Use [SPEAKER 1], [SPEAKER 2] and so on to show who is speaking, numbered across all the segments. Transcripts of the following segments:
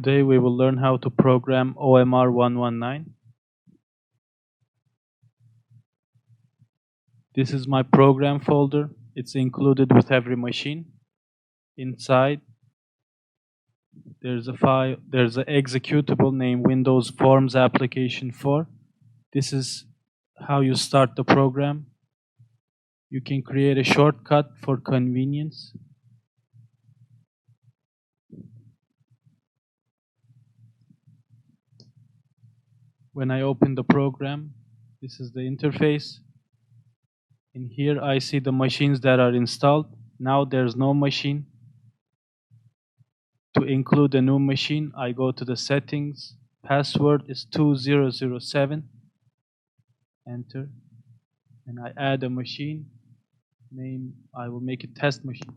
[SPEAKER 1] Today we will learn how to program OMR-119. This is my program folder. It's included with every machine. Inside there's a file, there's an executable named Windows Forms Application 4. This is how you start the program. You can create a shortcut for convenience. When I open the program, this is the interface. In here I see the machines that are installed. Now there's no machine. To include a new machine, I go to the settings. Password is 2007. Enter. And I add a machine. Name, I will make it test machine.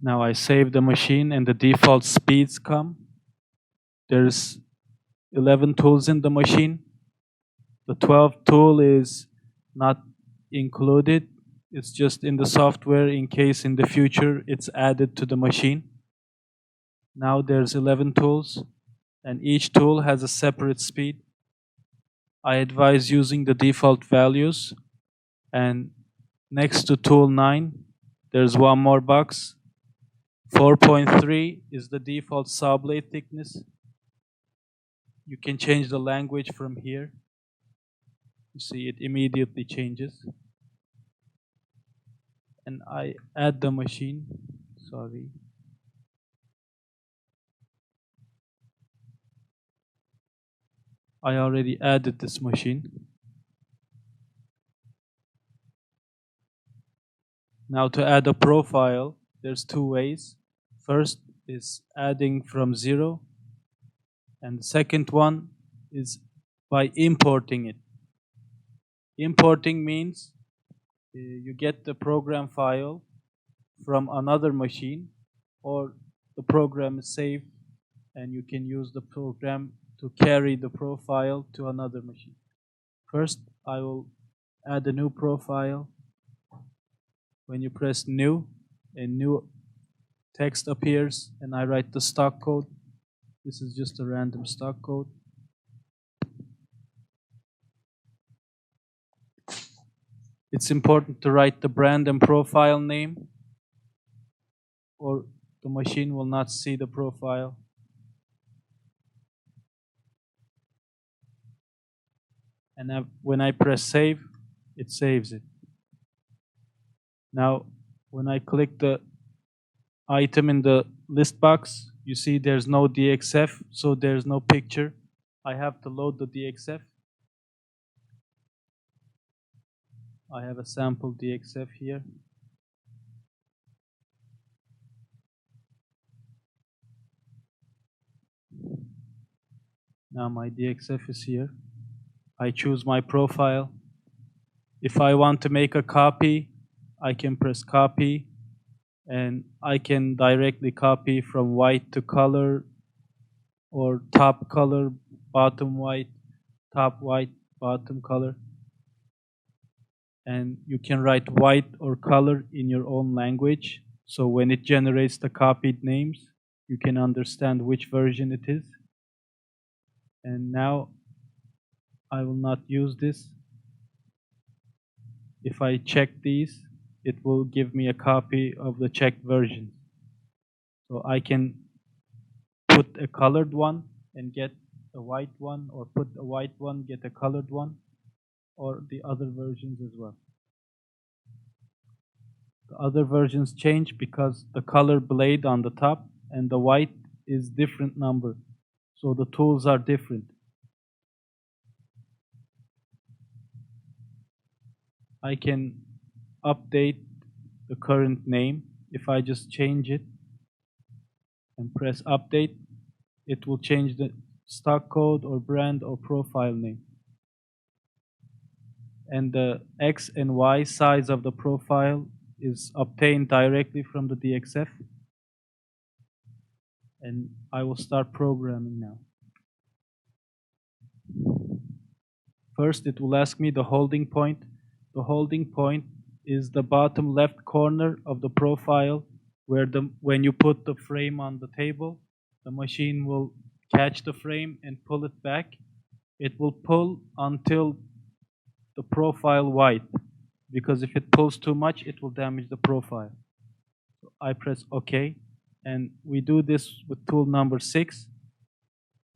[SPEAKER 1] Now I save the machine and the default speeds come. There's 11 tools in the machine. The 12th tool is not included. It's just in the software in case in the future it's added to the machine. Now there's 11 tools and each tool has a separate speed. I advise using the default values, and next to tool 9 there's one more box. 4.3 is the default saw blade thickness. You can change the language from here. You see it immediately changes. And I add the machine. Sorry. I already added this machine. Now to add a profile, there's two ways. First is adding from 0, and the second one is by importing it. Importing means you get the program file from another machine, or the program is saved and you can use the program to carry the profile to another machine. First, I will add a new profile. When you press new, a new text appears and I write the stock code. This is just a random stock code. It's important to write the brand and profile name, or the machine will not see the profile. And when I press save, it saves it. Now, when I click the item in the list box, you see there's no DXF, so there's no picture. I have to load the DXF. I have a sample DXF here. Now my DXF is here. I choose my profile. If I want to make a copy, I can press copy, and I can directly copy from white to color, or top color, bottom white, top white, bottom color. And you can write white or color in your own language, so when it generates the copied names, you can understand which version it is. And now I will not use this. If I check these, it will give me a copy of the checked version. So I can put a colored one and get a white one, or put a white one, get a colored one, or the other versions as well. The other versions change because the color blade on the top and the white is different number. So the tools are different. I can update the current name. If I just change it and press update, it will change the stock code or brand or profile name. And the X and Y size of the profile is obtained directly from the DXF. And I will start programming now. First, it will ask me the holding point. The holding point is the bottom left corner of the profile where when you put the frame on the table, the machine will catch the frame and pull it back. It will pull until the profile white, because if it pulls too much, it will damage the profile. So I press OK, and we do this with tool number 6.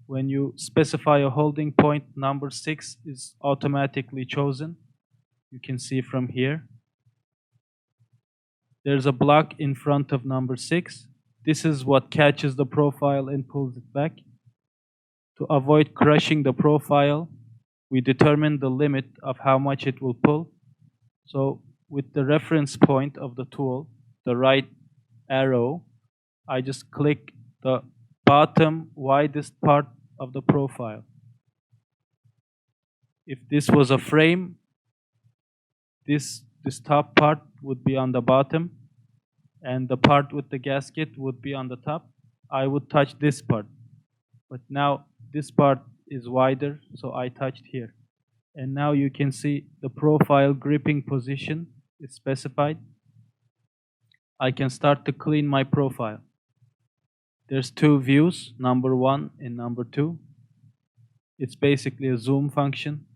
[SPEAKER 1] When you specify a holding point, number 6 is automatically chosen. You can see from here. There's a block in front of number 6. This is what catches the profile and pulls it back. To avoid crushing the profile, we determine the limit of how much it will pull. So with the reference point of the tool, the right arrow, I just click the bottom widest part of the profile. If this was a frame, this top part would be on the bottom, and the part with the gasket would be on the top. I would touch this part. But now this part is wider, so I touched here. And now you can see the profile gripping position is specified. I can start to clean my profile. There's 2 views, number 1 and number 2. It's basically a zoom function.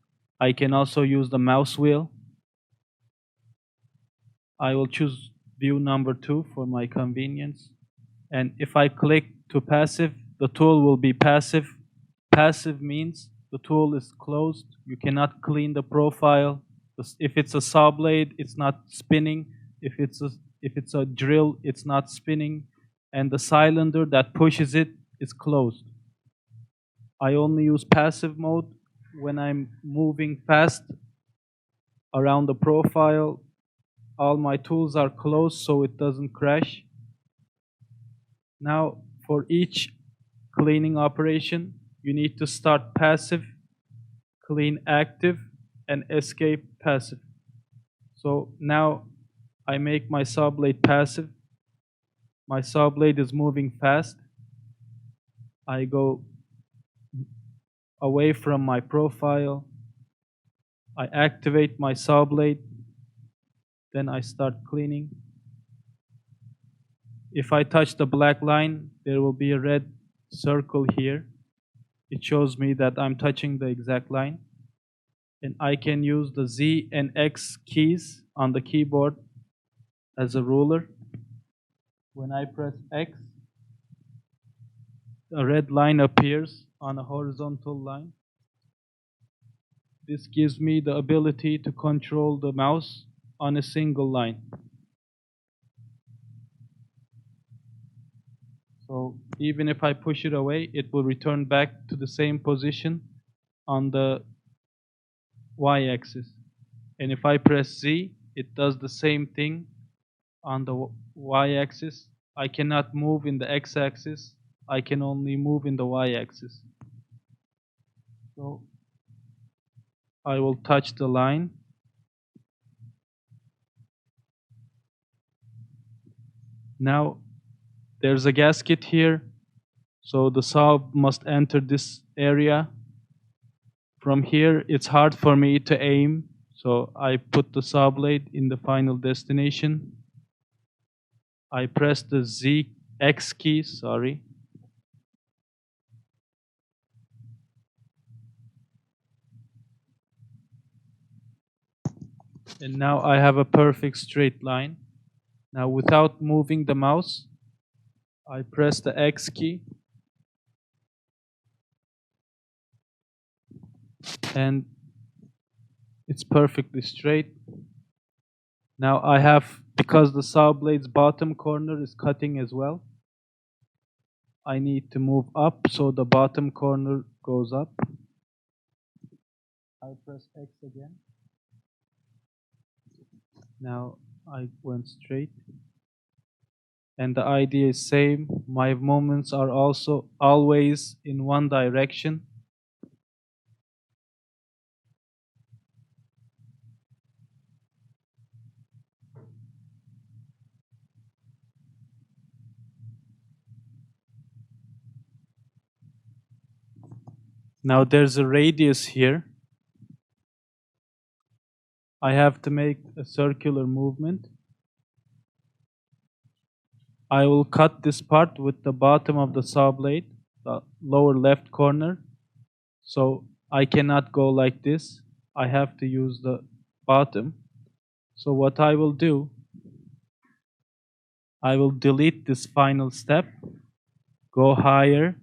[SPEAKER 1] I can also use the mouse wheel. I will choose view number 2 for my convenience. And if I click to passive, the tool will be passive. Passive means the tool is closed. You cannot clean the profile. If it's a saw blade, it's not spinning. If it's a drill, it's not spinning. And the cylinder that pushes it is closed. I only use passive mode when I'm moving fast around the profile. All my tools are closed so it doesn't crash. Now, for each cleaning operation, you need to start passive, clean active, and escape passive. So now I make my saw blade passive. My saw blade is moving fast. I go away from my profile. I activate my saw blade. Then I start cleaning. If I touch the black line, there will be a red circle here. It shows me that I'm touching the exact line. And I can use the Z and X keys on the keyboard as a ruler. When I press X, a red line appears on a horizontal line. This gives me the ability to control the mouse on a single line. So even if I push it away, it will return back to the same position on the y-axis. And if I press Z, it does the same thing on the y-axis. I cannot move in the x-axis. I can only move in the y-axis. So I will touch the line. Now there's a gasket here, so the saw must enter this area. From here, it's hard for me to aim, so I put the saw blade in the final destination. I press the X key, sorry. And now I have a perfect straight line. Now without moving the mouse, I press the X key. And it's perfectly straight. Now I have, because the saw blade's bottom corner is cutting as well, I need to move up so the bottom corner goes up. I press X again. Now I went straight. And the idea is same. My movements are also always in one direction. Now there's a radius here. I have to make a circular movement. I will cut this part with the bottom of the saw blade, the lower left corner. So I cannot go like this. I have to use the bottom. So what I will do, I will delete this final step, go higher,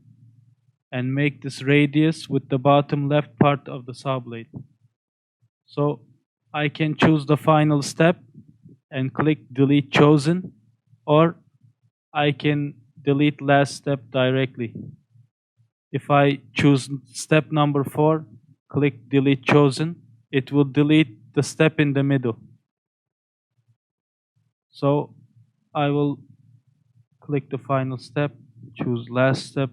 [SPEAKER 1] and make this radius with the bottom left part of the saw blade. So I can choose the final step and click delete chosen, or I can delete last step directly. If I choose step number 4, click delete chosen, it will delete the step in the middle. So I will click the final step, choose last step,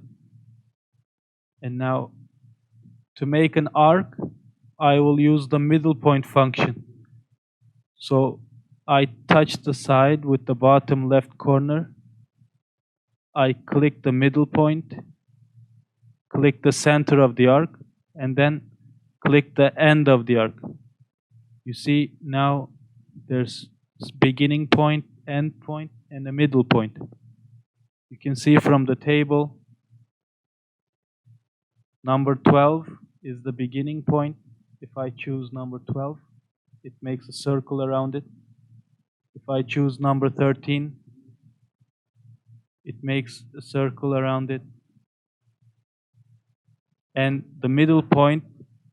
[SPEAKER 1] and now to make an arc, I will use the middle point function. So I touch the side with the bottom left corner. I click the middle point, click the center of the arc, and then click the end of the arc. You see now there's beginning point, end point, and a middle point. You can see from the table, number 12 is the beginning point. If I choose number 12, it makes a circle around it. If I choose number 13, it makes a circle around it. And the middle point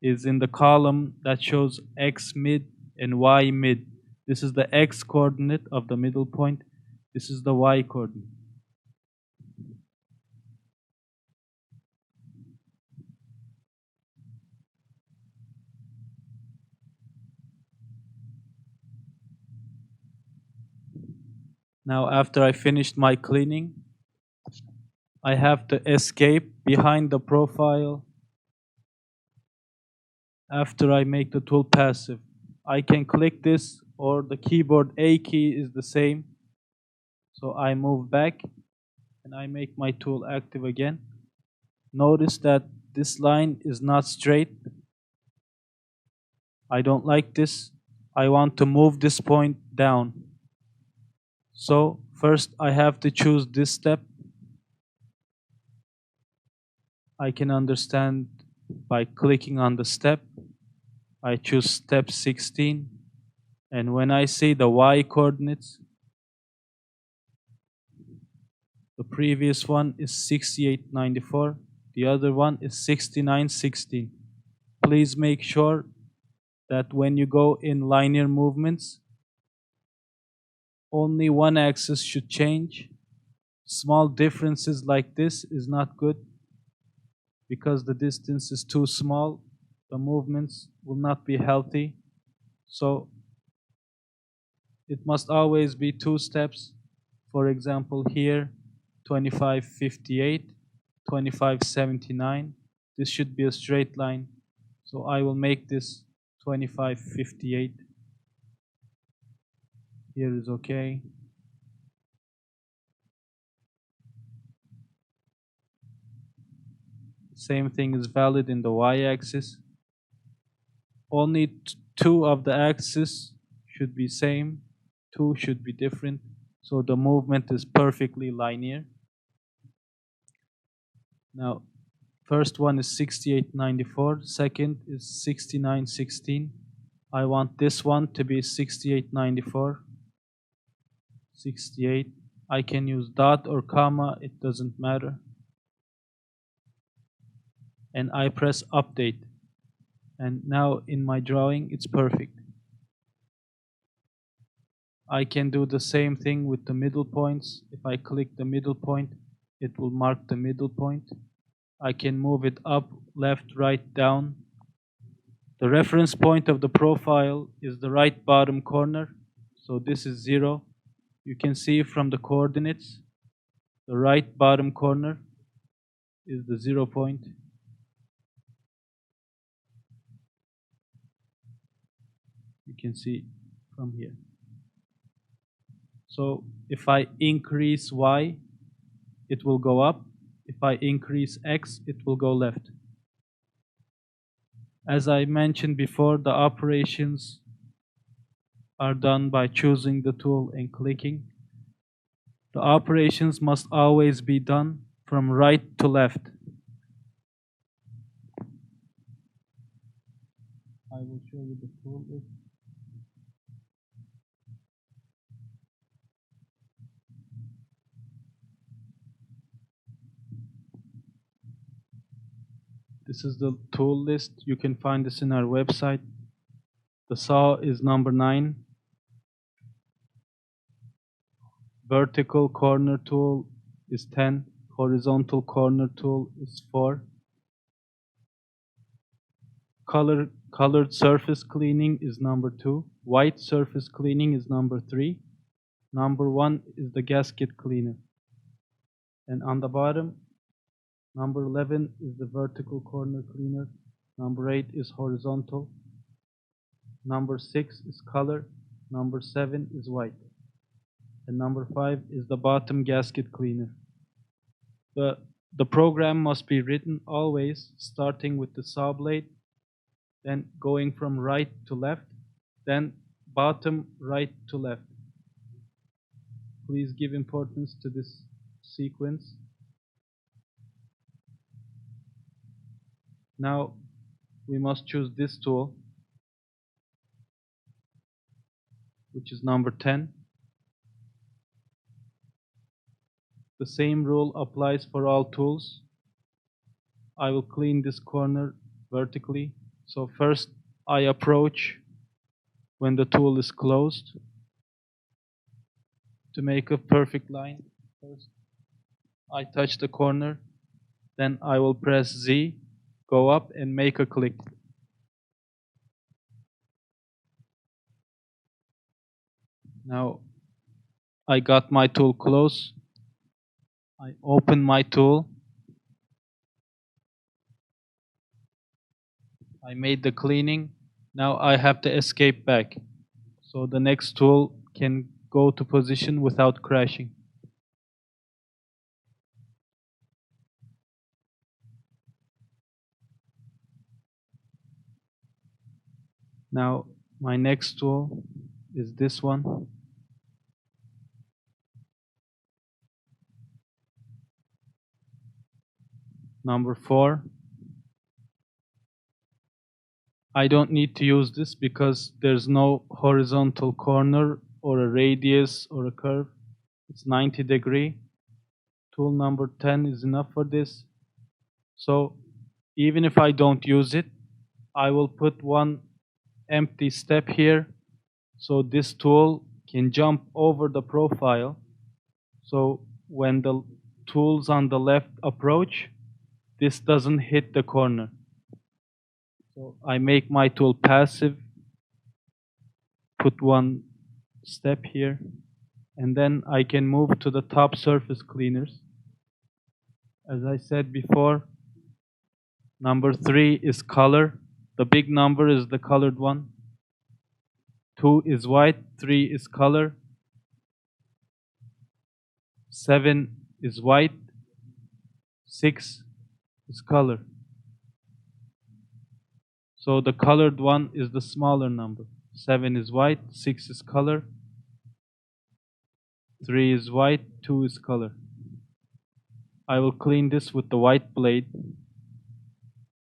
[SPEAKER 1] is in the column that shows x mid and y mid. This is the x coordinate of the middle point. This is the y coordinate. Now after I finished my cleaning, I have to escape behind the profile. After I make the tool passive, I can click this, or the keyboard A key is the same. So I move back and I make my tool active again. Notice that this line is not straight. I don't like this. I want to move this point down. So first I have to choose this step. I can understand by clicking on the step. I choose step 16, and when I see the y coordinates, the previous one is 6894, the other one is 6916. Please make sure that when you go in linear movements, only one axis should change. Small differences like this is not good, because the distance is too small, the movements will not be healthy. So it must always be 2 steps. For example, here 2558, 2579. This should be a straight line. So I will make this 2558. Here is okay. Same thing is valid in the y-axis. Only 2 of the axes should be same, 2 should be different, so the movement is perfectly linear. Now, first one is 6894, second is 6916. I want this one to be 6894, 68. I can use dot or comma, it doesn't matter. And I press update. And now in my drawing, it's perfect. I can do the same thing with the middle points. If I click the middle point, it will mark the middle point. I can move it up, left, right, down. The reference point of the profile is the right bottom corner. So this is 0. You can see from the coordinates, the right bottom corner is the 0 point. You can see from here. So if I increase y, it will go up. If I increase x, it will go left. As I mentioned before, the operations are done by choosing the tool and clicking. The operations must always be done from right to left. I will show you the tool list. This is the tool list. You can find this in our website. The saw is number 9. Vertical corner tool is 10. Horizontal corner tool is 4. Colored surface cleaning is number 2. White surface cleaning is number 3. Number 1 is the gasket cleaner. And on the bottom, number 11 is the vertical corner cleaner. Number 8 is horizontal. Number 6 is color. Number 7 is white. And number 5 is the bottom gasket cleaner. The program must be written always starting with the saw blade, then going from right to left, then bottom right to left. Please give importance to this sequence. Now we must choose this tool, which is number 10. The same rule applies for all tools. I will clean this corner vertically. So first I approach when the tool is closed. To make a perfect line, first I touch the corner, then I will press Z, go up and make a click. Now I got my tool close. I open my tool. I made the cleaning. Now I have to escape back, so the next tool can go to position without crashing. Now my next tool is this one. Number 4. I don't need to use this because there's no horizontal corner or a radius or a curve. It's 90 degree. Tool number 10 is enough for this. So even if I don't use it, I will put one empty step here so this tool can jump over the profile. So when the tools on the left approach, this doesn't hit the corner. So I make my tool passive, put one step here, and then I can move to the top surface cleaners. As I said before, number 3 is color. The big number is the colored one. 2 is white, 3 is color. 7 is white, 6 is color. So the colored one is the smaller number. 7 is white, 6 is color, 3 is white, 2 is color. I will clean this with the white blade.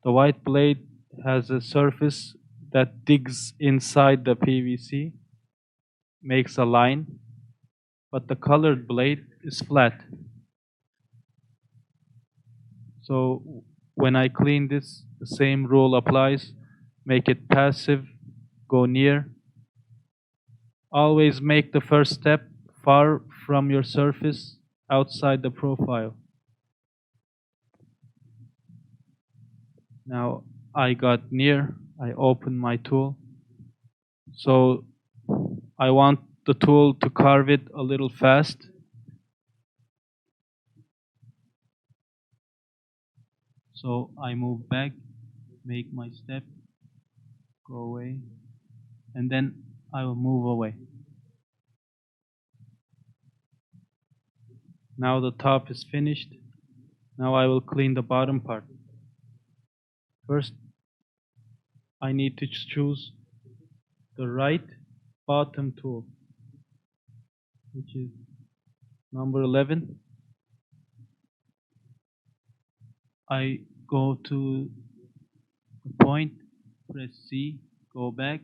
[SPEAKER 1] The white blade has a surface that digs inside the PVC, makes a line, but the colored blade is flat. So when I clean this, the same rule applies. Make it passive, go near. Always make the first step far from your surface, outside the profile. Now I got near, I open my tool. So I want the tool to carve it a little fast. So I move back, make my step, go away, and then I will move away. Now the top is finished. Now I will clean the bottom part. First, I need to choose the right bottom tool, which is number 11. I go to the point, press C, go back,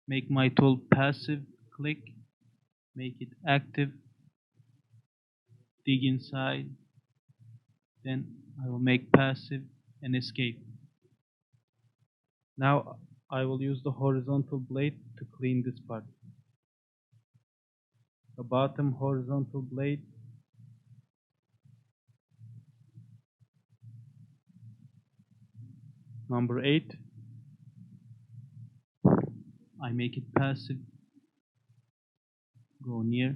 [SPEAKER 1] make my tool passive, click, make it active, dig inside, then I will make passive and escape. Now I will use the horizontal blade to clean this part. The bottom horizontal blade, number 8. I make it passive, go near,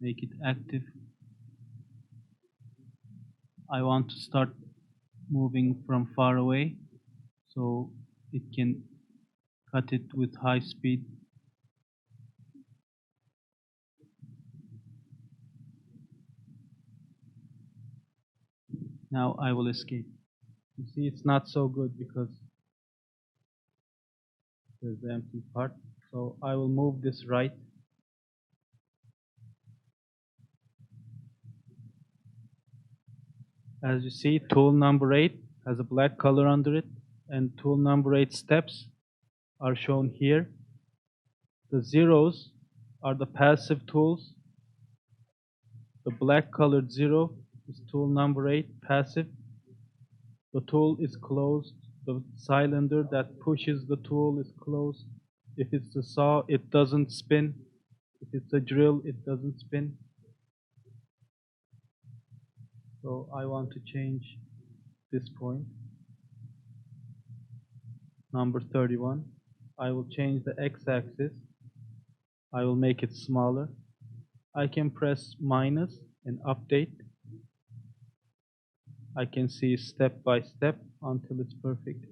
[SPEAKER 1] make it active. I want to start moving from far away so it can cut it with high speed. Now I will escape. You see, it's not so good because there's the empty part. So I will move this right. As you see, tool number 8 has a black color under it, and tool number 8 steps are shown here. The zeros are the passive tools. The black colored zero is tool number 8, passive. The tool is closed. The cylinder that pushes the tool is closed. If it's a saw, it doesn't spin. If it's a drill, it doesn't spin. So I want to change this point. Number 31. I will change the x-axis. I will make it smaller. I can press minus and update. I can see step by step until it's perfect.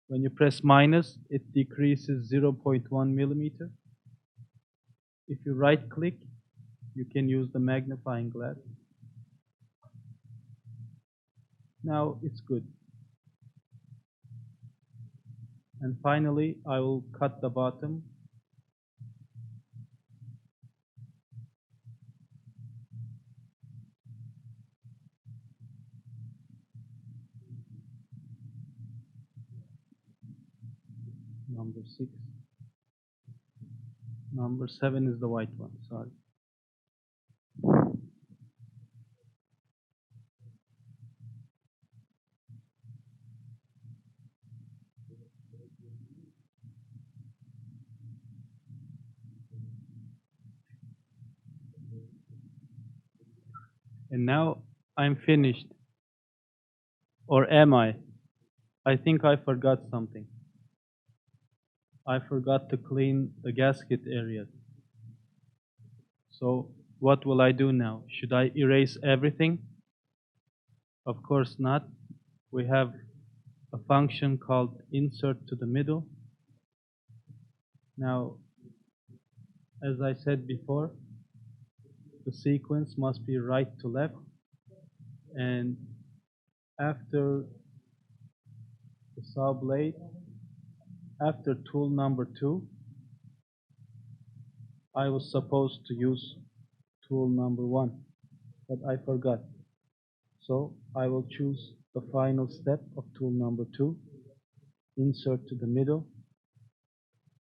[SPEAKER 1] When you press minus, it decreases 0.1 millimeter. If you right click, you can use the magnifying glass. Now it's good. And finally, I will cut the bottom. Number 6. Number 7 is the white one, sorry. And now I'm finished. Or am I? I think I forgot something. I forgot to clean the gasket areas. So what will I do now? Should I erase everything? Of course not. We have a function called insert to the middle. Now, as I said before, the sequence must be right to left, and after the saw blade, after tool number 2, I was supposed to use tool number 1, but I forgot. So I will choose the final step of tool number 2, insert to the middle,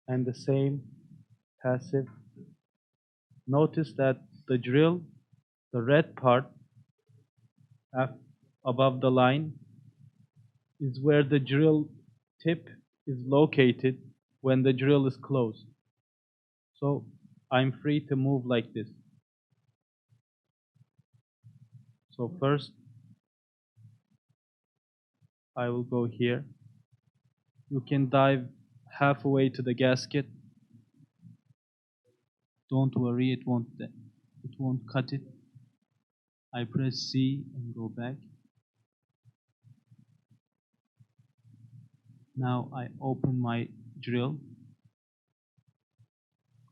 [SPEAKER 1] and the same passive. Notice that the drill, the red part above the line, is where the drill tip is located when the drill is closed. So I'm free to move like this. So first, I will go here. You can dive halfway to the gasket. Don't worry, it won't cut it. I press C and go back. Now I open my drill,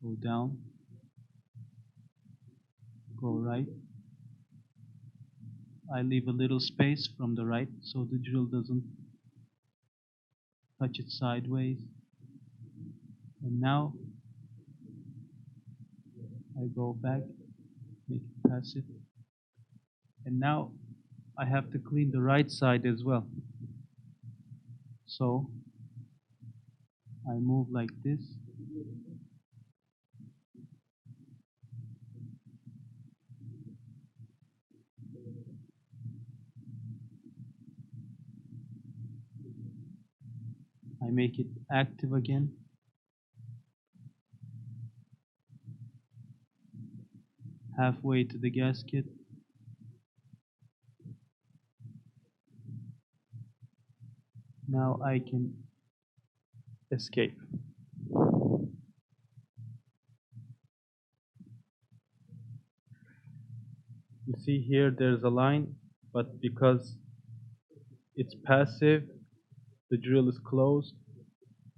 [SPEAKER 1] go down, go right. I leave a little space from the right so the drill doesn't touch it sideways. And now I go back, make it passive. And now I have to clean the right side as well. So I move like this. I make it active again. Halfway to the gasket. Now I can escape. You see here there's a line, but because it's passive, the drill is closed,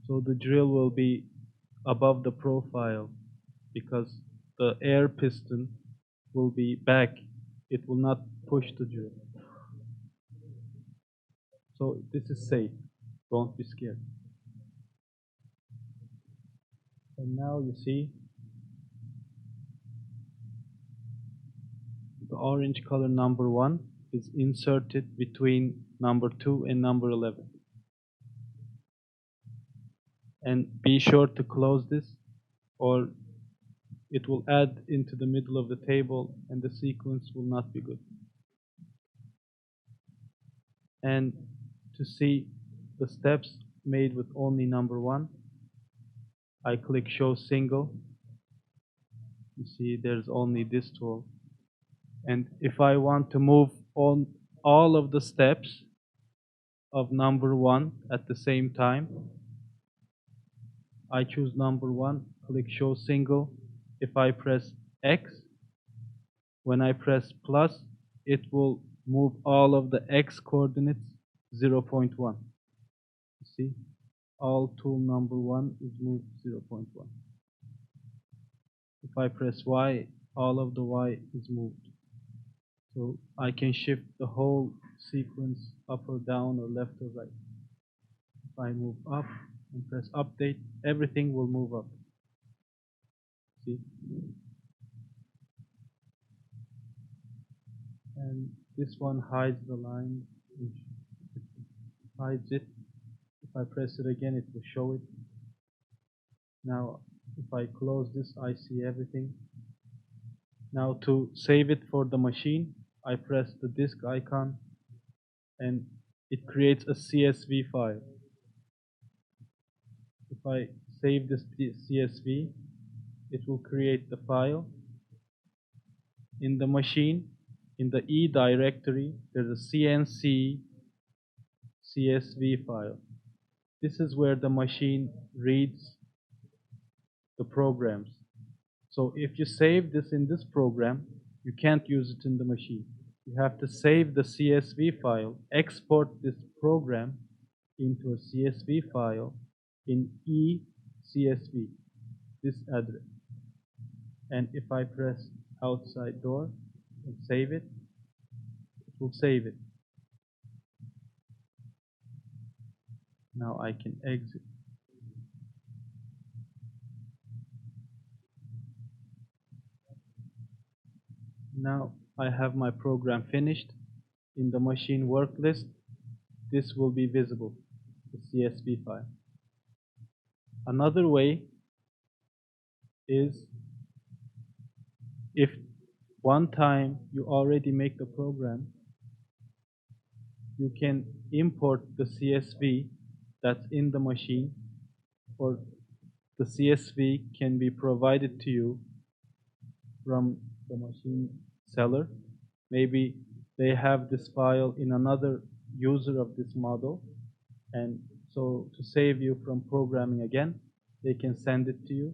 [SPEAKER 1] so the drill will be above the profile because the air piston will be back. It will not push the drill. So this is safe. Don't be scared. And now you see the orange color number 1 is inserted between number 2 and number 11. And be sure to close this or it will add into the middle of the table and the sequence will not be good. And to see the steps made with only number 1, I click show single. You see there's only this tool. And if I want to move on all of the steps of number 1 at the same time, I choose number 1, click show single. If I press X, when I press plus, it will move all of the X coordinates 0.1. You see, all tool number 1 is moved 0.1. If I press Y, all of the Y is moved. So I can shift the whole sequence up or down or left or right. If I move up and press update, everything will move up. See? And this one hides the line, hides it. If I press it again, it will show it. Now, if I close this, I see everything. Now to save it for the machine, I press the disk icon and it creates a CSV file. If I save this CSV, it will create the file. In the machine, in the E directory, there's a CNC CSV file. This is where the machine reads the programs. So if you save this in this program, you can't use it in the machine. You have to save the CSV file, export this program into a CSV file in eCSV, this address. And if I press outside door and save it, it will save it. Now I can exit. Now I have my program finished. In the machine work list, this will be visible, the CSV file. Another way is if one time you already make the program, you can import the CSV that's in the machine, or the CSV can be provided to you from the machine seller. Maybe they have this file in another user of this model, and so to save you from programming again, they can send it to you.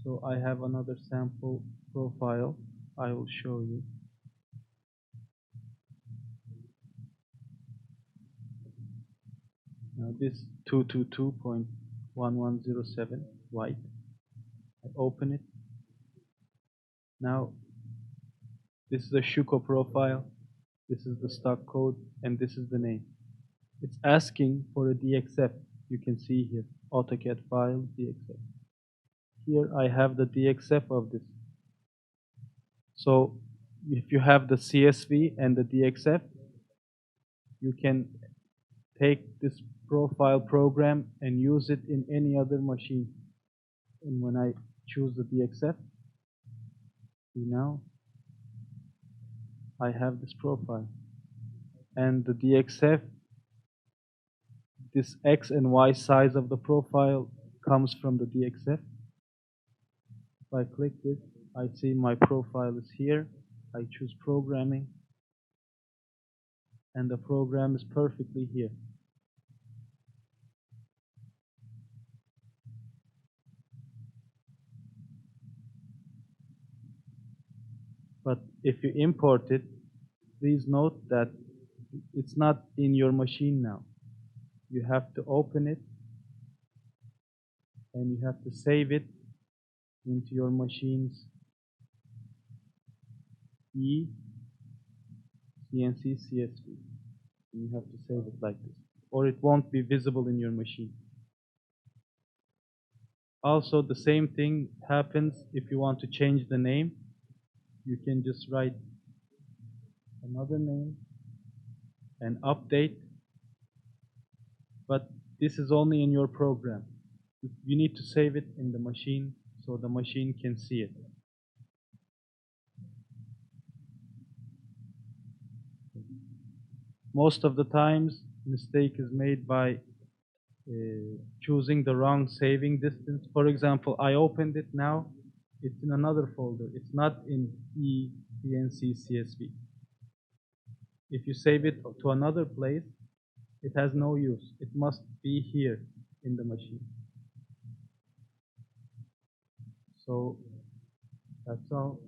[SPEAKER 1] So I have another sample profile I will show you. Now this 222.1107 white. I open it. Now this is a Shuko profile. This is the stock code and this is the name. It's asking for a DXF, you can see here. AutoCAD file, DXF. Here I have the DXF of this. So if you have the CSV and the DXF, you can take this profile program and use it in any other machine. And when I choose the DXF, see now, I have this profile. And the DXF, this X and Y size of the profile comes from the DXF. If I click this, I see my profile is here. I choose programming, and the program is perfectly here. But if you import it, please note that it's not in your machine now. You have to open it and you have to save it into your machine's CNC CSV. And you have to save it like this, or it won't be visible in your machine. Also, the same thing happens if you want to change the name. You can just write another name and update, but this is only in your program. You need to save it in the machine so the machine can see it. Most of the times, mistake is made by choosing the wrong saving distance. For example, I opened it now. It's in another folder. It's not in CNC CSV. If you save it to another place, it has no use. It must be here in the machine. So that's all.